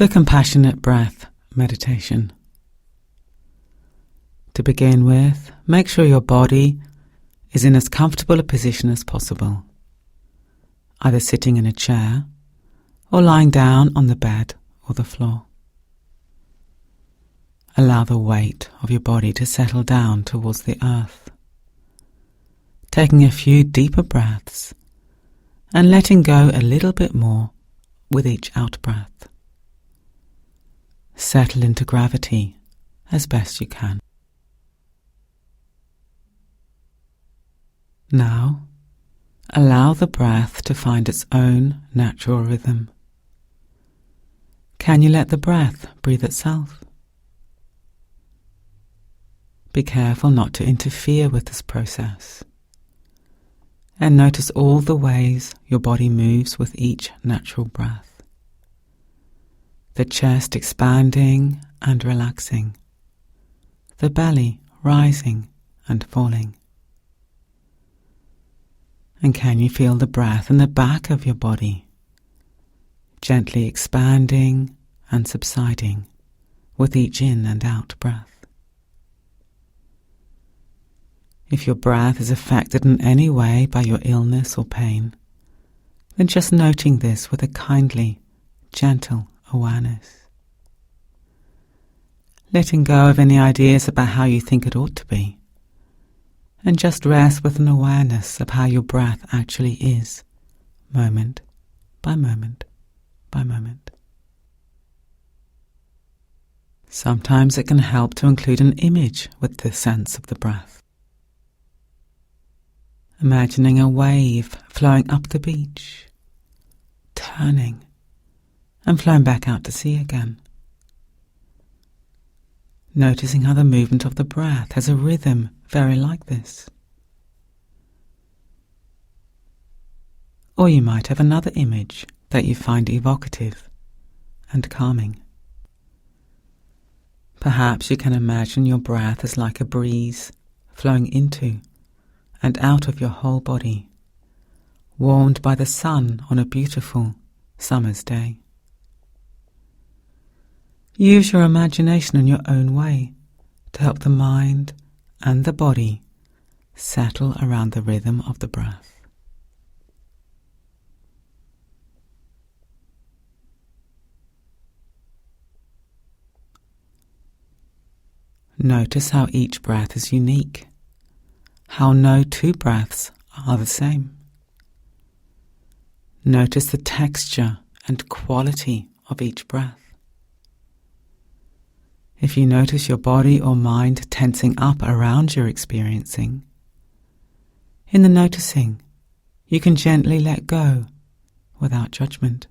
The Compassionate Breath Meditation. To begin with, make sure your body is in as comfortable a position as possible, either sitting in a chair or lying down on the bed or the floor. Allow the weight of your body to settle down towards the earth, taking a few deeper breaths and letting go a little bit more with each out-breath. Settle into gravity as best you can. Now, allow the breath to find its own natural rhythm. Can you let the breath breathe itself? Be careful not to interfere with this process, and notice all the ways your body moves with each natural breath. The chest expanding and relaxing, the belly rising and falling. And can you feel the breath in the back of your body, gently expanding and subsiding with each in and out breath? If your breath is affected in any way by your illness or pain, then just noting this with a kindly, gentle awareness. Letting go of any ideas about how you think it ought to be, and just rest with an awareness of how your breath actually is, moment by moment by moment. Sometimes it can help to include an image with the sense of the breath. Imagining a wave flowing up the beach, turning and flowing back out to sea again. Noticing how the movement of the breath has a rhythm very like this. Or you might have another image that you find evocative and calming. Perhaps you can imagine your breath as like a breeze flowing into and out of your whole body, warmed by the sun on a beautiful summer's day. Use your imagination in your own way to help the mind and the body settle around the rhythm of the breath. Notice how each breath is unique, how no two breaths are the same. Notice the texture and quality of each breath. If you notice your body or mind tensing up around your experiencing, in the noticing, you can gently let go without judgment.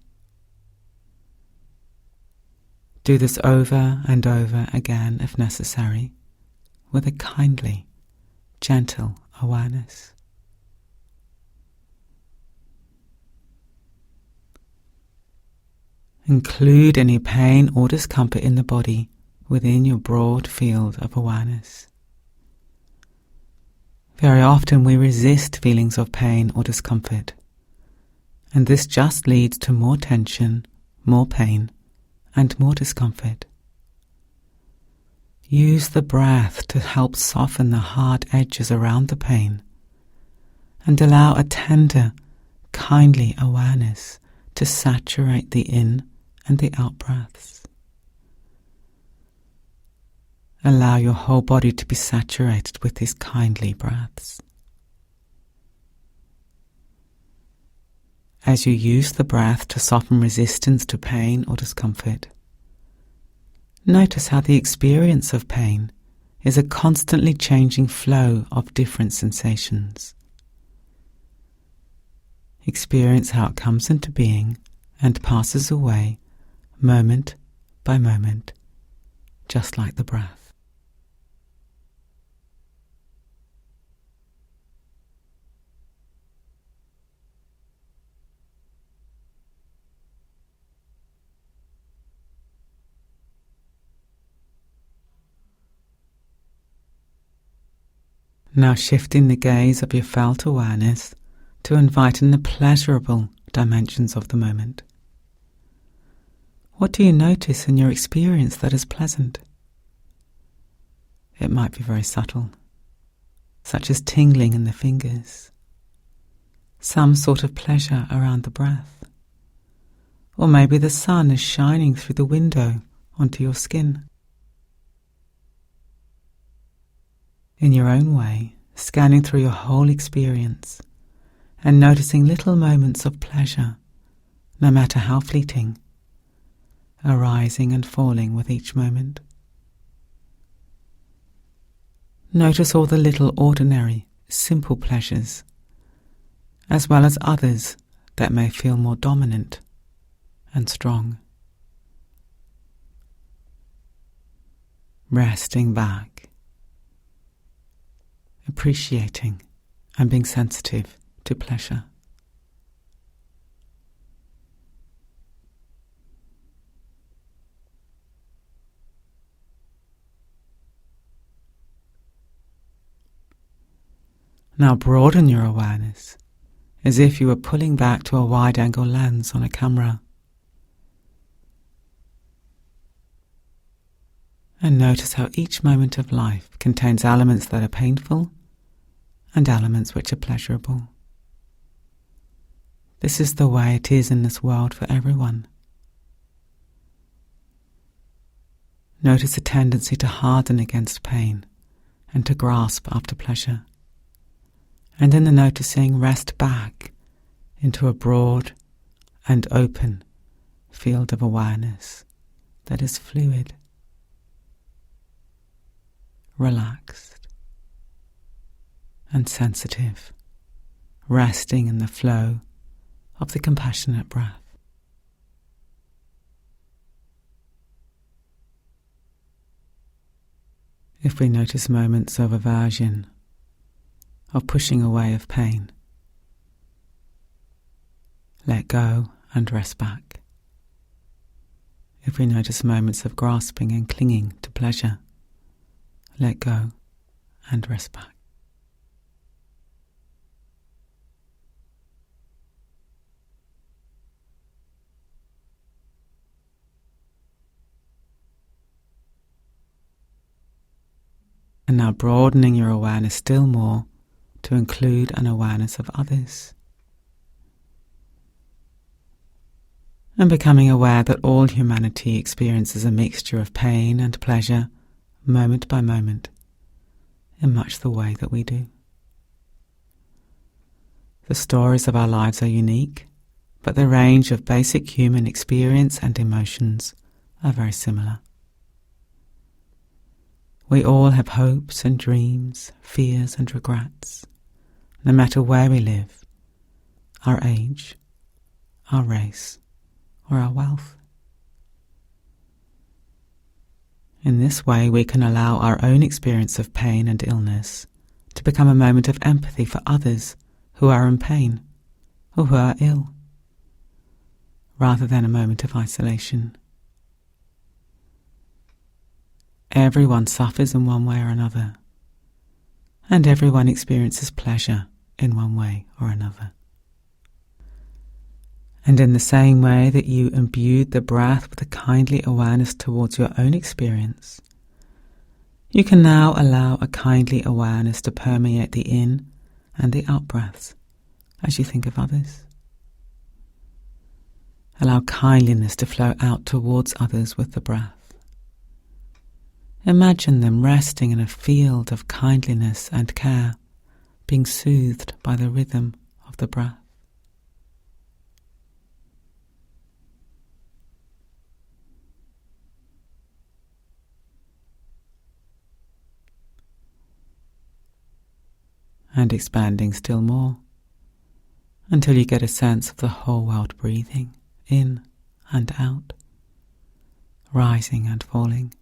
Do this over and over again if necessary, with a kindly, gentle awareness. Include any pain or discomfort in the body within your broad field of awareness. Very often we resist feelings of pain or discomfort, and this just leads to more tension, more pain, and more discomfort. Use the breath to help soften the hard edges around the pain, and allow a tender, kindly awareness to saturate the in and the out breaths. Allow your whole body to be saturated with these kindly breaths. As you use the breath to soften resistance to pain or discomfort, notice how the experience of pain is a constantly changing flow of different sensations. Experience how it comes into being and passes away moment by moment, just like the breath. Now shifting the gaze of your felt awareness to invite in the pleasurable dimensions of the moment. What do you notice in your experience that is pleasant? It might be very subtle, such as tingling in the fingers, some sort of pleasure around the breath, or maybe the sun is shining through the window onto your skin. In your own way, scanning through your whole experience and noticing little moments of pleasure, no matter how fleeting, arising and falling with each moment. Notice all the little ordinary, simple pleasures, as well as others that may feel more dominant and strong. Resting back, appreciating and being sensitive to pleasure. Now broaden your awareness as if you were pulling back to a wide-angle lens on a camera. And notice how each moment of life contains elements that are painful and elements which are pleasurable. This is the way it is in this world for everyone. Notice a tendency to harden against pain and to grasp after pleasure. And in the noticing, rest back into a broad and open field of awareness that is fluid, relaxed, and sensitive, resting in the flow of the compassionate breath. If we notice moments of aversion, of pushing away of pain, let go and rest back. If we notice moments of grasping and clinging to pleasure, let go and rest back. And now broadening your awareness still more to include an awareness of others. And becoming aware that all humanity experiences a mixture of pain and pleasure, moment by moment, in much the way that we do. The stories of our lives are unique, but the range of basic human experience and emotions are very similar. We all have hopes and dreams, fears and regrets, no matter where we live, our age, our race, or our wealth. In this way, we can allow our own experience of pain and illness to become a moment of empathy for others who are in pain or who are ill, rather than a moment of isolation. Everyone suffers in one way or another, and everyone experiences pleasure in one way or another. And in the same way that you imbued the breath with a kindly awareness towards your own experience, you can now allow a kindly awareness to permeate the in and the out breaths as you think of others. Allow kindliness to flow out towards others with the breath. Imagine them resting in a field of kindliness and care, being soothed by the rhythm of the breath. And expanding still more, until you get a sense of the whole world breathing in and out, rising and falling,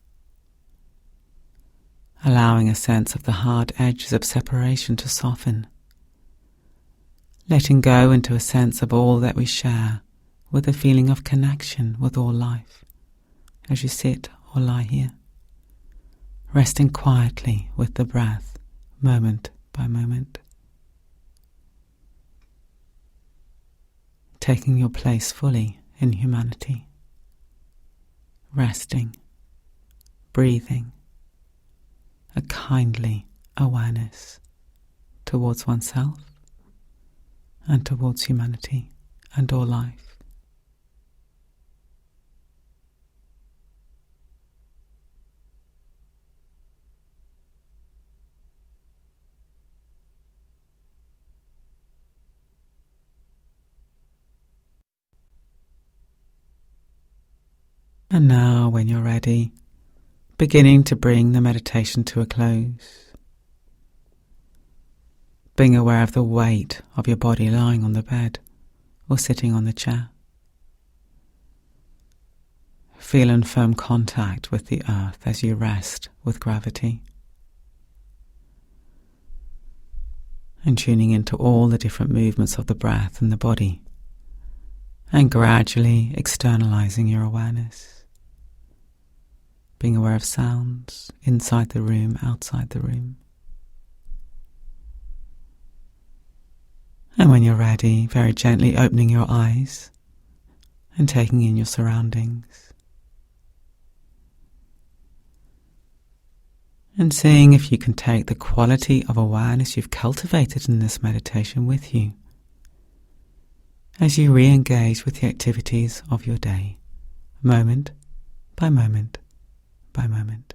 allowing a sense of the hard edges of separation to soften, letting go into a sense of all that we share with a feeling of connection with all life as you sit or lie here, resting quietly with the breath moment by moment, taking your place fully in humanity. resting, breathing, a kindly awareness towards oneself and towards humanity and all life. And now, when you're ready, beginning to bring the meditation to a close. Being aware of the weight of your body lying on the bed or sitting on the chair. Feel in firm contact with the earth as you rest with gravity. And tuning into all the different movements of the breath and the body. And gradually externalizing your awareness. Being aware of sounds inside the room, outside the room. And when you're ready, very gently opening your eyes and taking in your surroundings. And seeing if you can take the quality of awareness you've cultivated in this meditation with you as you re-engage with the activities of your day, moment by moment by moment.